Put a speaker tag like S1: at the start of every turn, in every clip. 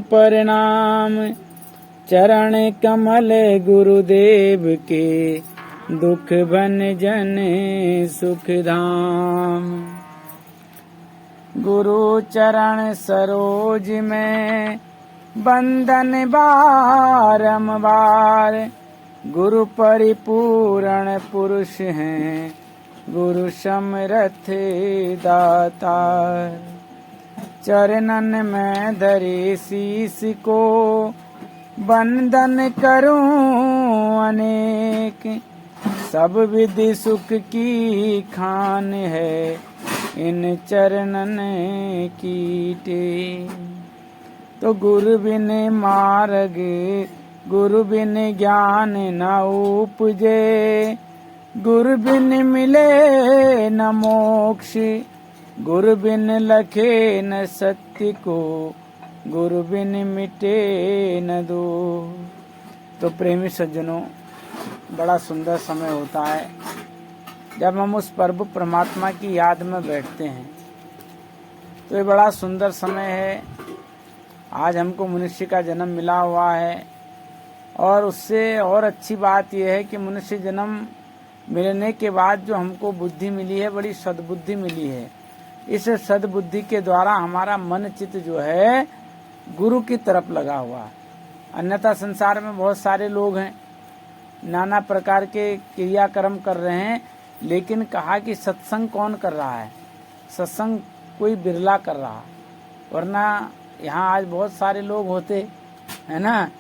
S1: परिणाम। चरण कमल गुरुदेव के, दुख भन जन सुख धाम। गुरु चरण सरोज में बंदन बारंबार। गुरु परिपूर्ण पुरुष हैं, गुरु समरथ दातार। चरणन में धरे शीस को, वंदन करूं अनेक। सब विधि सुख की खान है, इन चरणन की टेक। तो गुरु बिन मार्ग, गुरु बिन ज्ञान न उपजे। गुरु बिन मिले न मोक्ष, गुरु बिन लखे न सत्य को। गुरु बिन मिटे न दो। तो प्रेमी सज्जनों, बड़ा सुंदर समय होता है जब हम उस प्रभु परमात्मा की याद में बैठते हैं। तो ये बड़ा सुंदर समय है। आज हमको मनुष्य का जन्म मिला हुआ है, और उससे और अच्छी बात यह है कि मनुष्य जन्म मिलने के बाद जो हमको बुद्धि मिली है, बड़ी सद्बुद्धि मिली है। इस सद्बुद्धि के द्वारा हमारा मन चित्त जो है गुरु की तरफ लगा हुआ है। अन्यथा संसार में बहुत सारे लोग हैं, नाना प्रकार के क्रियाकर्म कर रहे हैं, लेकिन कहा कि सत्संग कौन कर रहा है? सत्संग कोई बिरला कर रहा, वरना यहाँ आज बहुत सारे लोग होते है ना।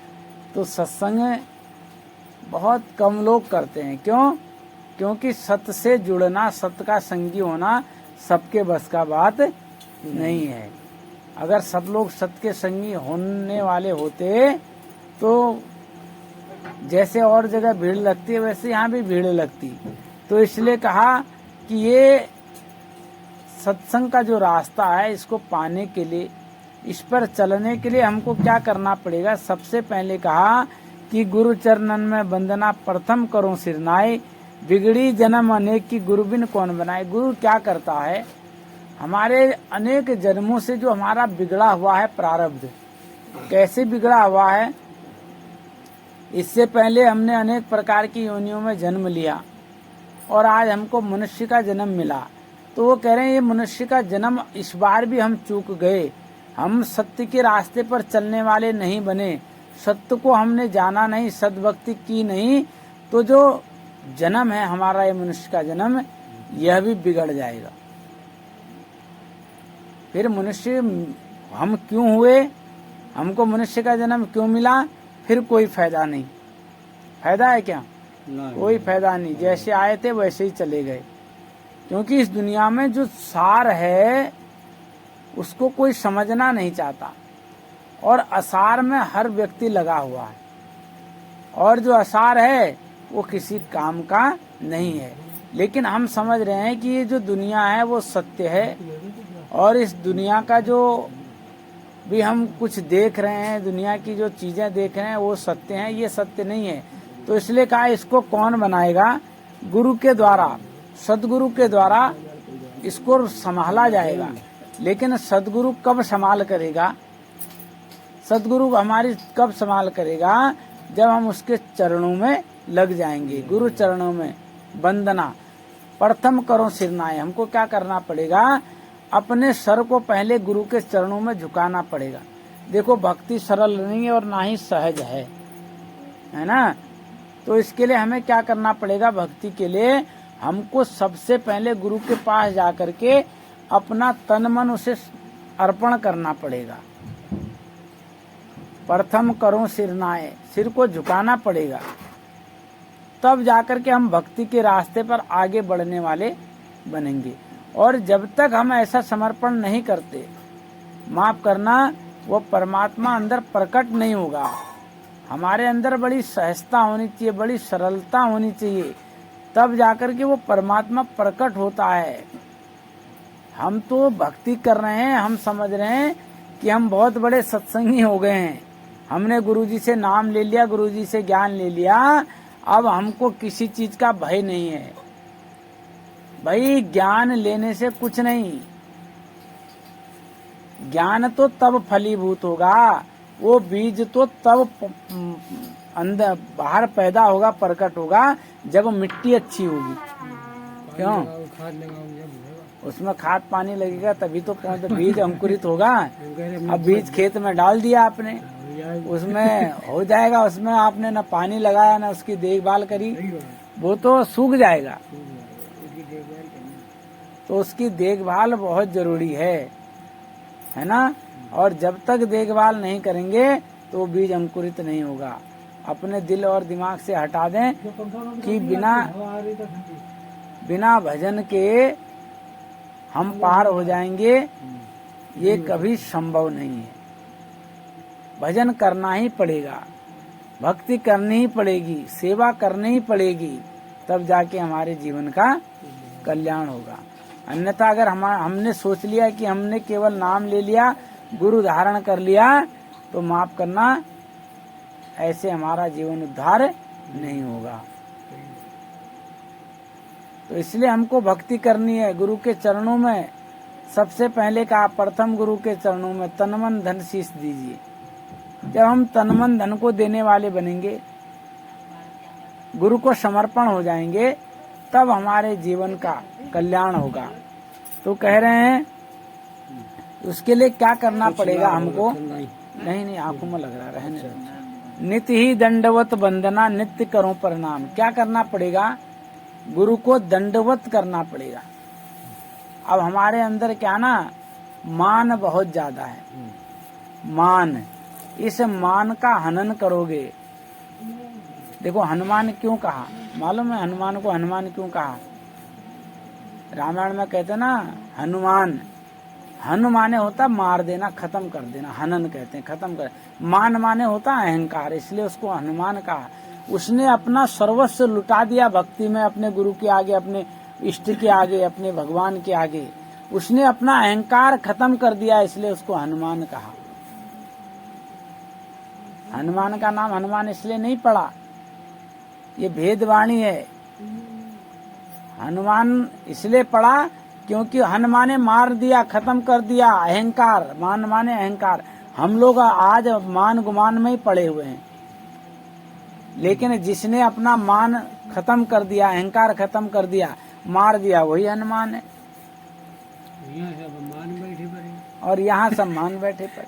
S1: तो सत्संग बहुत कम लोग करते हैं। क्यों? क्योंकि सत्य से जुड़ना, सत्य का संगी होना सबके बस का बात नहीं है। अगर सब लोग सत्य के संगी होने वाले होते तो जैसे और जगह भीड़ लगती है, वैसे यहाँ भी भीड़ लगती। तो इसलिए कहा कि ये सत्संग का जो रास्ता है, इसको पाने के लिए, इस पर चलने के लिए हमको क्या करना पड़ेगा? सबसे पहले कहा कि गुरु चरणन में वंदना प्रथम करो सिरनाए। बिगड़ी जन्म अनेक की, गुरु बिन कौन बनाए। गुरु क्या करता है? हमारे अनेक जन्मों से जो हमारा बिगड़ा हुआ है प्रारब्ध, कैसे बिगड़ा हुआ है? इससे पहले हमने अनेक प्रकार की योनियों में जन्म लिया, और आज हमको मनुष्य का जन्म मिला। तो वो कह रहे हैं ये मनुष्य का जन्म इस बार भी हम चूक गए। हम सत्य के रास्ते पर चलने वाले नहीं बने, सत्य को हमने जाना नहीं, सद्भक्ति की नहीं। तो जो जन्म है हमारा, ये मनुष्य का जन्म, यह भी बिगड़ जाएगा। फिर मनुष्य हम क्यों हुए? हमको मनुष्य का जन्म क्यों मिला? फिर कोई फायदा नहीं। फायदा है क्या? कोई फायदा नहीं। जैसे आए थे वैसे ही चले गए। क्योंकि इस दुनिया में जो सार है उसको कोई समझना नहीं चाहता, और असार में हर व्यक्ति लगा हुआ है, और जो असार है वो किसी काम का नहीं है। लेकिन हम समझ रहे हैं कि ये जो दुनिया है वो सत्य है, और इस दुनिया का जो भी हम कुछ देख रहे हैं, दुनिया की जो चीजें देख रहे हैं वो सत्य हैं, ये सत्य नहीं है। तो इसलिए कहा इसको कौन बनाएगा? गुरु के द्वारा, सदगुरु के द्वारा इसको संभाला जाएगा। लेकिन सदगुरु कब संभाल करेगा? सदगुरु हमारी कब संभाल करेगा? जब हम उसके चरणों में लग जाएंगे। गुरु चरणों में वंदना प्रथम करो सिरनाए। हमको क्या करना पड़ेगा? अपने सर को पहले गुरु के चरणों में झुकाना पड़ेगा। देखो, भक्ति सरल नहीं है और ना ही सहज है ना। तो इसके लिए हमें क्या करना पड़ेगा? भक्ति के लिए हमको सबसे पहले गुरु के पास जाकर के अपना तन मन उसे अर्पण करना पड़ेगा। प्रथम करो सिरनाए, सिर को झुकाना पड़ेगा, तब जाकर के हम भक्ति के रास्ते पर आगे बढ़ने वाले बनेंगे। और जब तक हम ऐसा समर्पण नहीं करते, माफ करना, वो परमात्मा अंदर प्रकट नहीं होगा। हमारे अंदर बड़ी सहजता होनी चाहिए, बड़ी सरलता होनी चाहिए, तब जाकर के वो परमात्मा प्रकट होता है। हम तो भक्ति कर रहे हैं, हम समझ रहे हैं कि हम बहुत बड़े सत्संगी हो गए हैं, हमने गुरुजी से नाम ले लिया, गुरुजी से ज्ञान ले लिया, अब हमको किसी चीज का भय नहीं है। भाई, ज्ञान लेने से कुछ नहीं, ज्ञान तो तब फलीभूत होगा वो बीज तो तब अंदर बाहर पैदा होगा, प्रकट होगा जब मिट्टी अच्छी होगी। क्यों?
S2: खाद लगाओगे जब होगा।
S1: उसमें खाद पानी लगेगा तभी तो बीज अंकुरित होगा। अब बीज खेत में डाल दिया आपने, उसमें हो जाएगा, उसमें आपने न पानी लगाया न उसकी देखभाल करी, वो तो सूख जाएगा। तो उसकी देखभाल बहुत जरूरी है ना। और जब तक देखभाल नहीं करेंगे तो बीज अंकुरित नहीं होगा। अपने दिल और दिमाग से हटा दें कि बिना भजन के हम पार हो जाएंगे, ये कभी संभव नहीं है। भजन करना ही पड़ेगा, भक्ति करनी ही पड़ेगी, सेवा करनी ही पड़ेगी, तब जाके हमारे जीवन का कल्याण होगा। अन्यथा अगर हमने सोच लिया कि हमने केवल नाम ले लिया, गुरु धारण कर लिया, तो माफ करना, ऐसे हमारा जीवन उद्धार नहीं होगा। तो इसलिए हमको भक्ति करनी है गुरु के चरणों में। सबसे पहले कहा, प्रथम गुरु के चरणों में तन मन धन शीश दीजिए। जब हम तन मन धन को देने वाले बनेंगे, गुरु को समर्पण हो जाएंगे, तब हमारे जीवन का कल्याण होगा। तो कह रहे हैं उसके लिए क्या करना पड़ेगा हमको? नहीं आंखों में लग रहा, रहने दो। नित्य ही दंडवत वंदना, नित्य करो प्रणाम। क्या करना पड़ेगा? गुरु को दंडवत करना पड़ेगा। अब हमारे अंदर क्या ना, मान बहुत ज्यादा है। मान, इस मान का हनन करोगे। देखो हनुमान क्यों कहा, मालूम है हनुमान को हनुमान क्यों कहा? रामायण में कहते ना, हनुमान, हनु माने होता मार देना, खत्म कर देना, हनन कहते हैं, खत्म कर। मान माने होता अहंकार, इसलिए उसको हनुमान कहा। उसने अपना सर्वस्व लुटा दिया भक्ति में, अपने गुरु के आगे, अपने इष्ट के आगे, अपने भगवान के आगे। उसने अपना अहंकार खत्म कर दिया, इसलिए उसको हनुमान कहा। हनुमान का नाम हनुमान इसलिए नहीं पड़ा, ये भेदवाणी है। हनुमान इसलिए पड़ा क्योंकि हनुमान ने मार दिया, खत्म कर दिया अहंकार। मान माने अहंकार। हम लोग आज मान गुमान में ही पड़े हुए हैं, लेकिन जिसने अपना मान खत्म कर दिया, अहंकार खत्म कर दिया, मार दिया, वही हनुमान है। और यहाँ सब मान बैठे पड़े।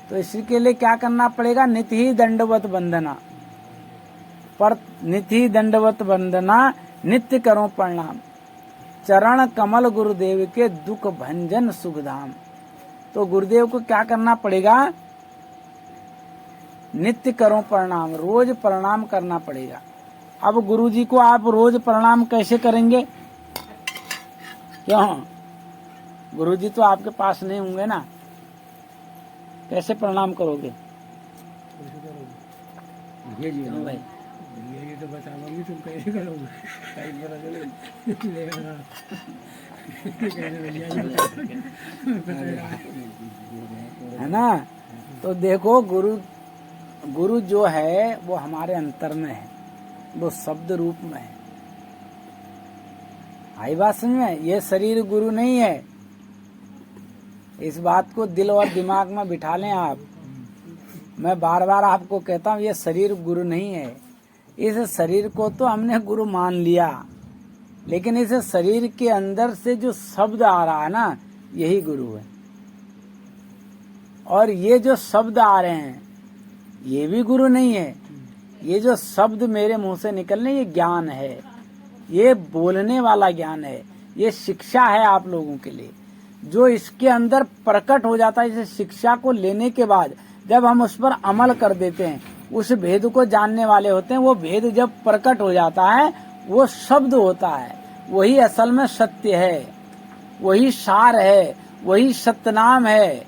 S1: तो इसके लिए क्या करना पड़ेगा? नित्य ही दंडवत वंदना, पर नित्य ही दंडवत वंदना, नित्य करो प्रणाम। चरण कमल गुरुदेव के दुख भंजन सुखधाम। तो गुरुदेव को क्या करना पड़ेगा? नित्य करो प्रणाम, रोज प्रणाम करना पड़ेगा। अब गुरुजी को आप रोज प्रणाम कैसे करेंगे? क्यों? गुरुजी तो आपके पास नहीं होंगे ना, कैसे प्रणाम करोगे? भाई
S2: ये तो बताओगे, तुम कैसे करोगे?
S1: है ना। तो देखो गुरु जो है वो हमारे अंतर में है, वो शब्द रूप में है। आई बात समझ में? ये शरीर गुरु नहीं है, इस बात को दिल और दिमाग में बिठा लें आप। मैं बार बार आपको कहता हूँ, ये शरीर गुरु नहीं है। इस शरीर को तो हमने गुरु मान लिया, लेकिन इस शरीर के अंदर से जो शब्द आ रहा है ना, यही गुरु है। और ये जो शब्द आ रहे हैं, ये भी गुरु नहीं है। ये जो शब्द मेरे मुंह से निकलने, ये ज्ञान है, ये बोलने वाला ज्ञान है, ये शिक्षा है आप लोगों के लिए। जो इसके अंदर प्रकट हो जाता है, इस शिक्षा को लेने के बाद जब हम उस पर अमल कर देते हैं, उस भेद को जानने वाले होते हैं। वो भेद जब प्रकट हो जाता है, वो शब्द होता है, वही असल में सत्य है, वही सार है, वही सत्यनाम है।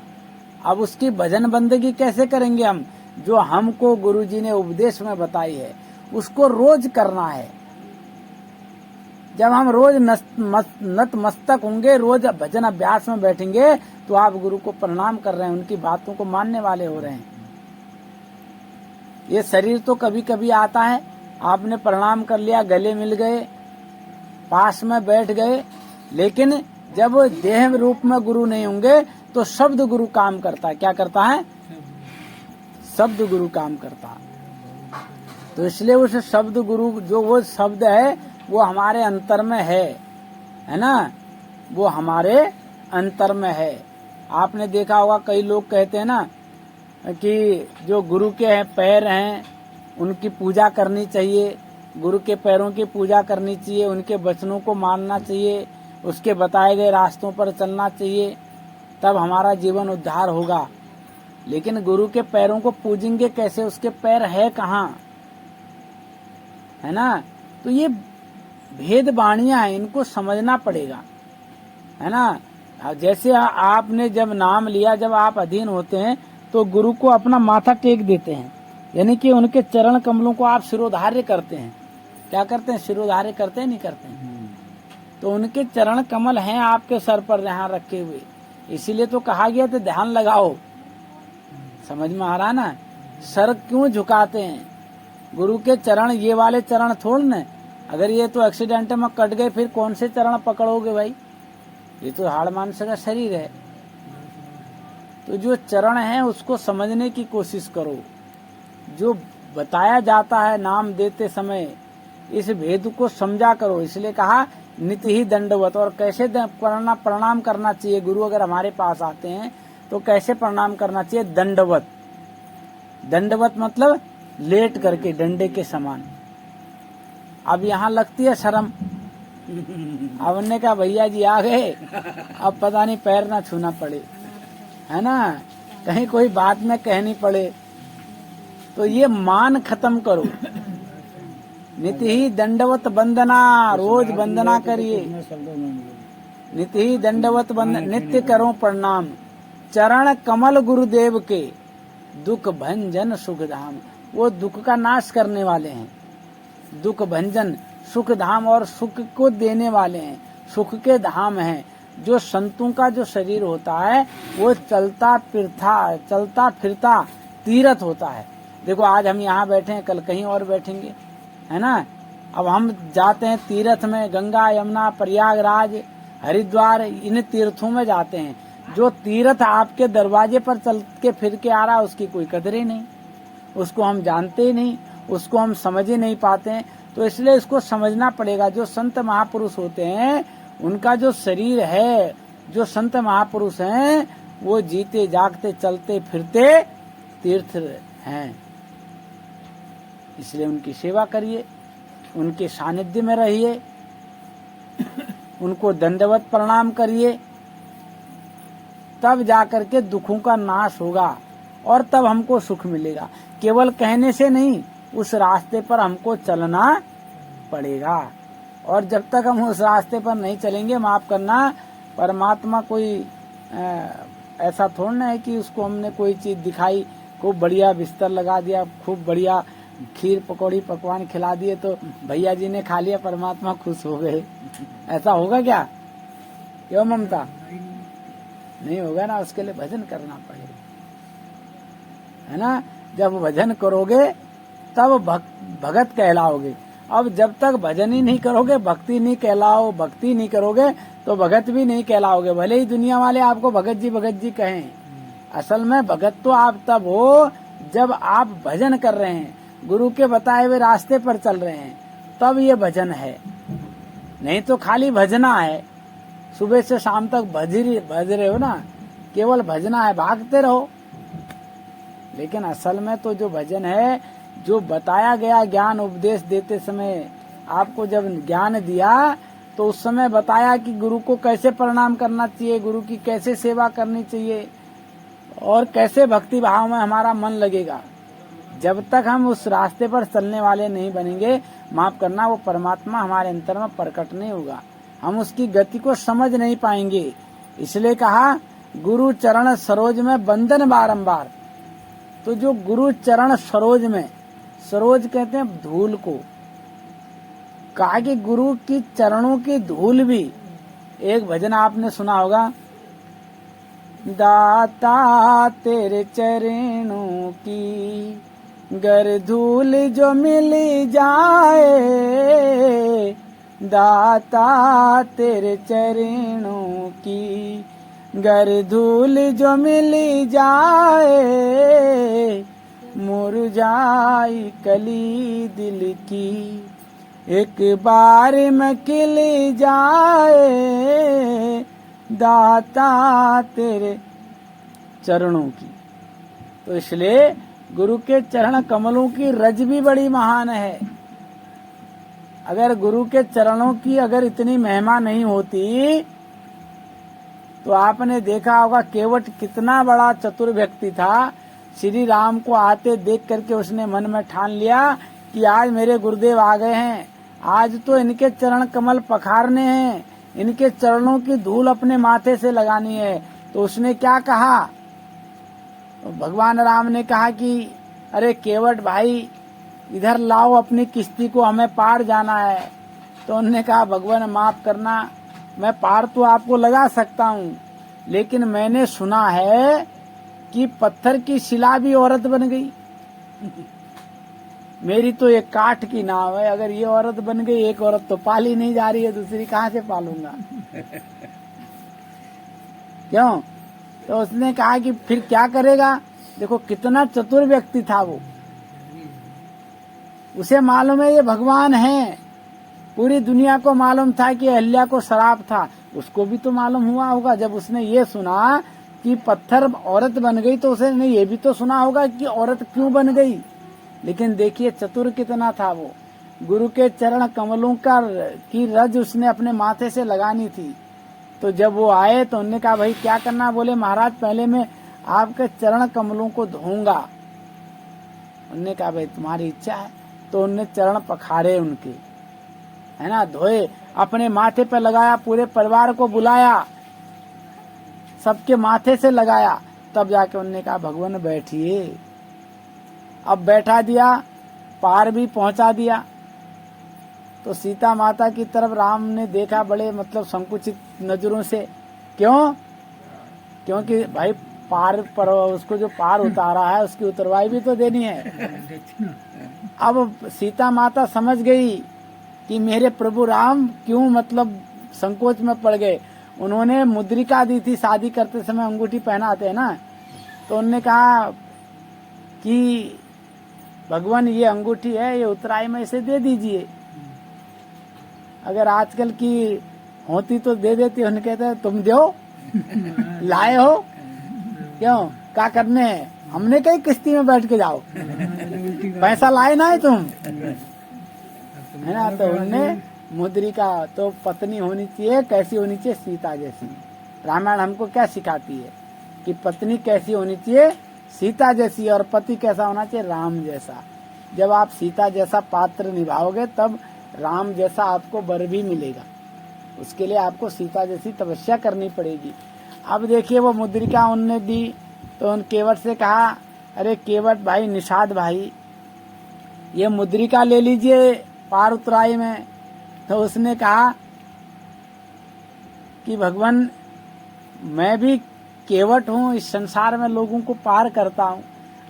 S1: अब उसकी भजन बंदगी कैसे करेंगे हम? जो हमको गुरुजी ने उपदेश में बताई है, उसको रोज करना है। जब हम रोज नतमस्तक होंगे, रोज भजन अभ्यास में बैठेंगे, तो आप गुरु को प्रणाम कर रहे हैं, उनकी बातों को मानने वाले हो रहे हैं। ये शरीर तो कभी कभी आता है, आपने प्रणाम कर लिया, गले मिल गए, पास में बैठ गए, लेकिन जब देह रूप में गुरु नहीं होंगे तो शब्द गुरु काम करता है। क्या करता है? शब्द गुरु काम करता है। तो इसलिए उस शब्द गुरु, जो वो शब्द है वो हमारे अंतर में है ना, वो हमारे अंतर में है। आपने देखा होगा कई लोग कहते हैं ना कि जो गुरु के हैं पैर हैं उनकी पूजा करनी चाहिए, गुरु के पैरों की पूजा करनी चाहिए, उनके वचनों को मानना चाहिए, उसके बताए गए रास्तों पर चलना चाहिए, तब हमारा जीवन उद्धार होगा। लेकिन गुरु के पैरों को पूजेंगे कैसे? उसके पैर है कहाँ, है ना। तो ये भेद वाणियां हैं, इनको समझना पड़ेगा, है ना। जैसे आपने जब नाम लिया, जब आप अधीन होते हैं तो गुरु को अपना माथा टेक देते हैं, यानी कि उनके चरण कमलों को आप सिरोधार्य करते हैं। क्या करते हैं? सिरोधार्य करते हैं, नहीं करते हैं? तो उनके चरण कमल हैं आपके सर पर यहाँ रखे हुए, इसीलिए तो कहा गया था ध्यान लगाओ। समझ में आ रहा ना? सर क्यों झुकाते हैं? गुरु के चरण, ये वाले चरण थोड़ न, अगर ये तो एक्सीडेंट में कट गए फिर कौन से चरण पकड़ोगे भाई? ये तो हाड़ मांस का शरीर है। तो जो चरण है उसको समझने की कोशिश करो। जो बताया जाता है नाम देते समय, इस भेद को समझा करो। इसलिए कहा नित्य ही दंडवत। और कैसे प्रणाम करना चाहिए? गुरु अगर हमारे पास आते हैं तो कैसे प्रणाम करना चाहिए? दंडवत। दंडवत मतलब लेट करके, डंडे के समान। अब यहाँ लगती है शर्म। अब ने कहा भैया जी आ गए, अब पता नहीं पैर ना छूना पड़े, है ना, कहीं कोई बात में कहनी पड़े। तो ये मान खत्म करो। नित्य ही दंडवत वंदना, रोज वंदना करिए। नित्य ही दंडवत वंदना, नित्य करो प्रणाम। चरण कमल गुरुदेव के, दुख भंजन सुख धाम। वो दुख का नाश करने वाले हैं, दुख भंजन, सुख धाम, और सुख को देने वाले हैं, सुख के धाम हैं। जो संतों का जो शरीर होता है वो चलता फिरता तीर्थ होता है। देखो आज हम यहाँ बैठे हैं, कल कहीं और बैठेंगे, है ना। अब हम जाते हैं तीर्थ में, गंगा यमुना प्रयागराज हरिद्वार, इन तीर्थों में जाते हैं। जो तीर्थ आपके दरवाजे पर चल के फिर के आ रहा है उसकी कोई कदर ही नहीं, उसको हम जानते ही नहीं, उसको हम समझ ही नहीं पाते हैं। तो इसलिए इसको समझना पड़ेगा। जो संत महापुरुष होते हैं उनका जो शरीर है, जो संत महापुरुष हैं वो जीते जागते चलते फिरते तीर्थ हैं। इसलिए उनकी सेवा करिए, उनके सानिध्य में रहिए, उनको दंडवत प्रणाम करिए, तब जाकर के दुखों का नाश होगा और तब हमको सुख मिलेगा। केवल कहने से नहीं, उस रास्ते पर हमको चलना पड़ेगा। और जब तक हम उस रास्ते पर नहीं चलेंगे, माफ करना, परमात्मा कोई ऐसा थोड़ा है कि उसको हमने कोई चीज दिखाई, खूब बढ़िया बिस्तर लगा दिया, खूब बढ़िया खीर पकौड़ी पकवान खिला दिए तो भैया जी ने खा लिया, परमात्मा खुश हो गए। ऐसा होगा क्या? क्यों ममता? नहीं होगा ना। उसके लिए भजन करना पड़ेगा, है ना। जब भजन करोगे तब भगत कहलाओगे। अब जब तक भजन ही नहीं करोगे, भक्ति नहीं कहलाओ, भक्ति नहीं करोगे तो भगत भी नहीं कहलाओगे। भले ही दुनिया वाले आपको भगत जी कहें, असल में भगत तो आप तब हो जब आप भजन कर रहे हैं, गुरु के बताए हुए रास्ते पर चल रहे हैं, तब ये भजन है। नहीं तो खाली भजना है, सुबह से शाम तक भज रहे हो ना, केवल भजना है, भागते रहो। लेकिन असल में तो जो भजन है, जो बताया गया ज्ञान उपदेश देते समय, आपको जब ज्ञान दिया तो उस समय बताया कि गुरु को कैसे प्रणाम करना चाहिए, गुरु की कैसे सेवा करनी चाहिए और कैसे भक्ति भाव में हमारा मन लगेगा। जब तक हम उस रास्ते पर चलने वाले नहीं बनेंगे, माफ करना, वो परमात्मा हमारे अंतर में प्रकट नहीं होगा, हम उसकी गति को समझ नहीं पाएंगे। इसलिए कहा गुरु चरण सरोज में बंधन बारंबार। तो जो गुरु चरण सरोज में, सरोज कहते हैं धूल को, कहा कि गुरु की चरणों की धूल भी, एक भजन आपने सुना होगा, दाता तेरे चरणों की गर धूल जो मिल जाए, दाता तेरे चरणों की गर धूल जो मिल जाए मुरझाई कली दिल की, एक बार में खिल जाए दाता तेरे चरणों की। तो इसलिए गुरु के चरण कमलों की रज भी बड़ी महान है। अगर गुरु के चरणों की अगर इतनी महिमा नहीं होती तो आपने देखा होगा केवट कितना बड़ा चतुर व्यक्ति था। श्री राम को आते देख करके उसने मन में ठान लिया कि आज मेरे गुरुदेव आ गए हैं, आज तो इनके चरण कमल पखारने हैं, इनके चरणों की धूल अपने माथे से लगानी है। तो उसने क्या कहा, तो भगवान राम ने कहा कि अरे केवट भाई इधर लाओ अपनी किश्ती को, हमें पार जाना है। तो उन्होंने कहा भगवान माफ करना, मैं पार तो आपको लगा सकता हूँ, लेकिन मैंने सुना है कि पत्थर की शिला भी औरत बन गई। मेरी तो एक काठ की नाव है, अगर ये औरत बन गई, एक औरत तो पाली नहीं जा रही है, दूसरी कहाँ से पालूंगा। क्यों? तो उसने कहा कि फिर क्या करेगा। देखो कितना चतुर व्यक्ति था वो, उसे मालूम है ये भगवान है। पूरी दुनिया को मालूम था कि अहल्या को श्राप था, उसको भी तो मालूम हुआ होगा। जब उसने ये सुना कि पत्थर औरत बन गई तो उसने ये भी तो सुना होगा कि औरत क्यों बन गई। लेकिन देखिए चतुर कितना था वो। गुरु के चरण कमलों का की रज उसने अपने माथे से लगानी थी। तो जब वो आए तो उन्होंने कहा भाई क्या करना। बोले महाराज पहले मैं आपके चरण कमलों को धोऊंगा। उन्होंने कहा भाई तुम्हारी इच्छा है। तो उनने चरण पखारे उनके, है ना, धोए, अपने माथे पर लगाया, पूरे परिवार को बुलाया, सबके माथे से लगाया। तब जाके उन्होंने कहा भगवान बैठिए। अब बैठा दिया, पार भी पहुंचा दिया। तो सीता माता की तरफ राम ने देखा बड़े मतलब संकुचित नजरों से। क्यों? क्योंकि भाई पार पर उसको जो पार उतारा है उसकी उतरवाई भी तो देनी है। अब सीता माता समझ गई कि मेरे प्रभु राम क्यों मतलब संकोच में पड़ गए। उन्होंने मुद्रिका दी थी, शादी करते समय अंगूठी पहनाते हैं ना। तो उन्होंने कहा कि भगवान ये अंगूठी है, ये उत्तराई में इसे दे दीजिए। अगर आजकल की होती तो दे देती। उन्हें कहते तुम दो लाए हो क्यों, क्या करने हैं, हमने कहीं किश्ती में बैठ के जाओ, पैसा लाए ना है तुम, है ना। तो उनने मुद्रिका, तो पत्नी होनी चाहिए कैसी होनी चाहिए, सीता जैसी। रामायण हमको क्या सिखाती है कि पत्नी कैसी होनी चाहिए, सीता जैसी, और पति कैसा होना चाहिए, राम जैसा। जब आप सीता जैसा पात्र निभाओगे तब राम जैसा आपको वर भी मिलेगा। उसके लिए आपको सीता जैसी तपस्या करनी पड़ेगी। अब देखिए वो मुद्रिका उनने दी तो उन केवट से कहा अरे केवट भाई, निषाद भाई, ये मुद्रिका ले लीजिए पार उतराई में। तो उसने कहा कि भगवान मैं भी केवट हूँ, इस संसार में लोगों को पार करता हूँ,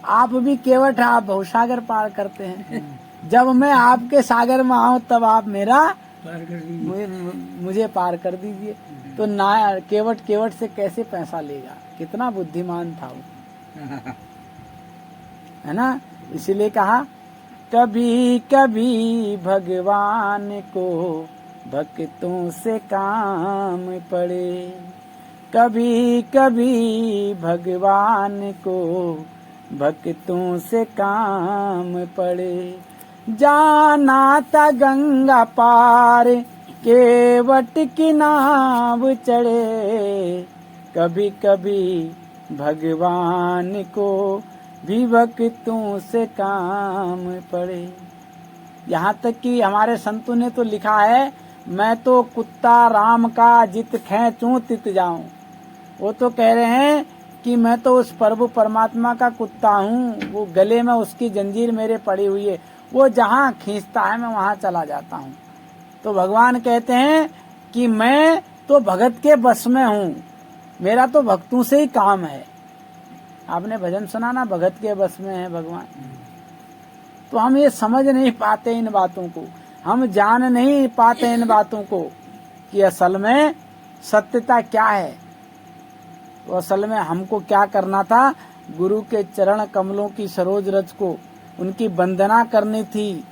S1: आप भी केवट है, आप भवसागर पार करते हैं। जब मैं आपके सागर में आऊँ तब आप मेरा मुझे पार कर दीजिए। तो ना केवट से कैसे पैसा लेगा, कितना बुद्धिमान था वो, है ना। इसीलिए कहा कभी कभी भगवान को भक्तों से काम पड़े, कभी कभी भगवान को भक्तों से काम पड़े। जाना था गंगा पार केवट की नाव चढ़े, कभी कभी भगवान को भी भक्तों से काम पड़े। यहाँ तक कि हमारे संतों ने तो लिखा है मैं तो कुत्ता राम का जित खींचूं तित जाऊं। वो तो कह रहे हैं कि मैं तो उस प्रभु परमात्मा का कुत्ता हूँ, वो गले में उसकी जंजीर मेरे पड़ी हुई है, वो जहाँ खींचता है मैं वहाँ चला जाता हूँ। तो भगवान कहते हैं कि मैं तो भगत के बस में हूँ, मेरा तो भक्तों से ही काम है। आपने भजन सुना ना, भगत के बस में है भगवान। तो हम ये समझ नहीं पाते इन बातों को, हम जान नहीं पाते इन बातों को कि असल में सत्यता क्या है। तो असल में हमको क्या करना था, गुरु के चरण कमलों की सरोज रज को उनकी वंदना करनी थी,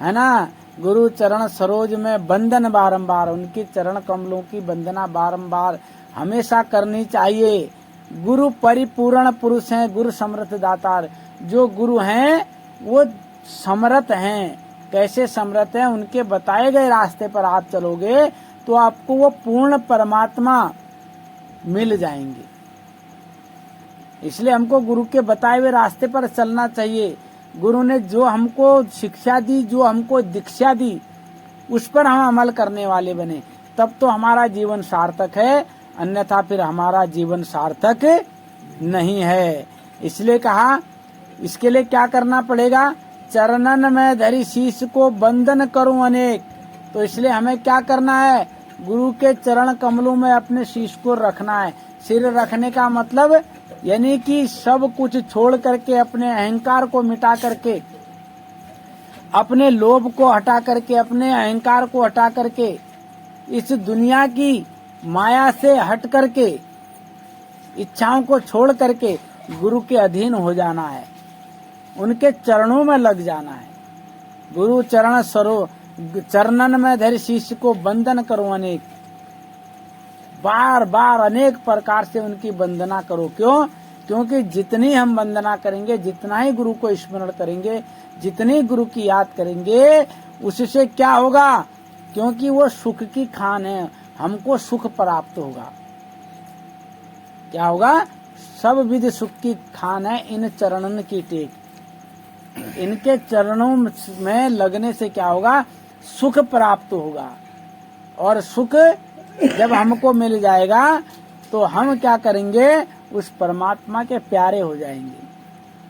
S1: है ना। गुरु चरण सरोज में बंदन बारंबार, उनके चरण कमलों की वंदना बारंबार हमेशा करनी चाहिए। गुरु परिपूर्ण पुरुष हैं, गुरु समर्थ दातार। जो गुरु हैं वो समर्थ हैं। कैसे समर्थ हैं? उनके बताए गए रास्ते पर आप चलोगे तो आपको वो पूर्ण परमात्मा मिल जाएंगे। इसलिए हमको गुरु के बताए हुए रास्ते पर चलना चाहिए। गुरु ने जो हमको शिक्षा दी, जो हमको दीक्षा दी, उस पर हम अमल करने वाले बने, तब तो हमारा जीवन सार्थक है, अन्यथा फिर हमारा जीवन सार्थक नहीं है। इसलिए कहा, इसके लिए क्या करना पड़ेगा? चरणन में धरी शीश को बंधन करूं अनेक। तो इसलिए हमें क्या करना है? गुरु के चरण कमलों में अपने शीश को रखना है। सिर रखने का मतलब यानी कि सब कुछ छोड़ करके, अपने अहंकार को मिटा करके, अपने लोभ को हटा करके, अपने अहंकार को हटा करके, इस दुनिया की माया से हट करके, इच्छाओं को छोड़ करके गुरु के अधीन हो जाना है, उनके चरणों में लग जाना है। गुरु चरण सरो चरणन में धरि शीश को बंधन करो अनेक। बार बार अनेक प्रकार से उनकी वंदना करो। क्यों? क्योंकि जितनी हम वंदना करेंगे, जितना ही गुरु को स्मरण करेंगे, जितनी गुरु की याद करेंगे, उससे क्या होगा? क्योंकि वो सुख की खान है, हमको सुख प्राप्त होगा। क्या होगा? सब विधि सुख की खान है इन चरणन की टेक। इनके चरणों में लगने से क्या होगा? सुख प्राप्त होगा। और सुख जब हमको मिल जाएगा तो हम क्या करेंगे? उस परमात्मा के प्यारे हो जाएंगे।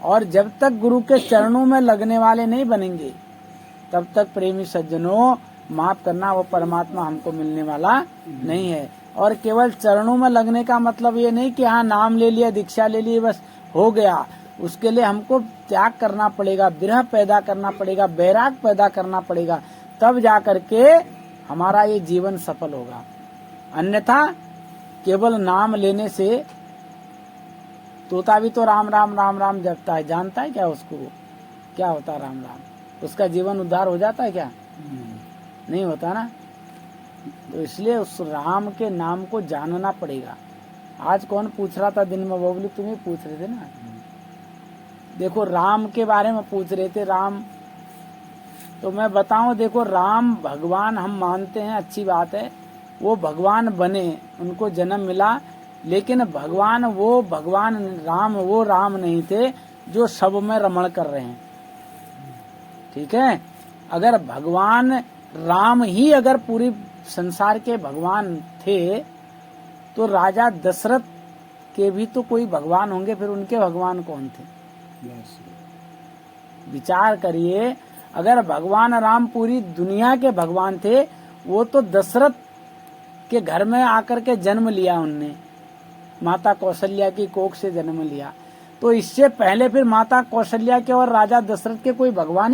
S1: और जब तक गुरु के चरणों में लगने वाले नहीं बनेंगे, तब तक प्रेमी सज्जनों माफ करना, वो परमात्मा हमको मिलने वाला नहीं है। और केवल चरणों में लगने का मतलब ये नहीं कि हाँ नाम ले लिया, दीक्षा ले ली, बस हो गया। उसके लिए हमको त्याग करना पड़ेगा, विरह पैदा करना पड़ेगा, बैराग पैदा करना पड़ेगा, तब जा करके हमारा ये जीवन सफल होगा। अन्यथा केवल नाम लेने से, तोता भी तो राम राम राम राम जपता है, जानता है क्या उसको क्या होता है राम राम? उसका जीवन उद्धार हो जाता है क्या? नहीं होता ना। तो इसलिए उस राम के नाम को जानना पड़ेगा। आज कौन पूछ रहा था दिन में? बबलू तुम ही पूछ रहे थे ना। देखो राम के बारे में पूछ रहे थे। राम तो मैं बताऊं, देखो राम भगवान हम मानते हैं, अच्छी बात है, वो भगवान बने, उनको जन्म मिला, लेकिन भगवान राम वो राम नहीं थे जो सब में रमण कर रहे हैं। ठीक है? अगर भगवान राम ही अगर पूरी संसार के भगवान थे तो राजा दशरथ के भी तो कोई भगवान होंगे, फिर उनके भगवान कौन थे? विचार करिए, अगर भगवान राम पूरी दुनिया के भगवान थे, वो तो दशरथ के घर में आकर के जन्म लिया उनने, माता कौशल्या की कोख से जन्म लिया। तो इससे पहले फिर माता कौशल्या के और राजा दशरथ के कोई भगवान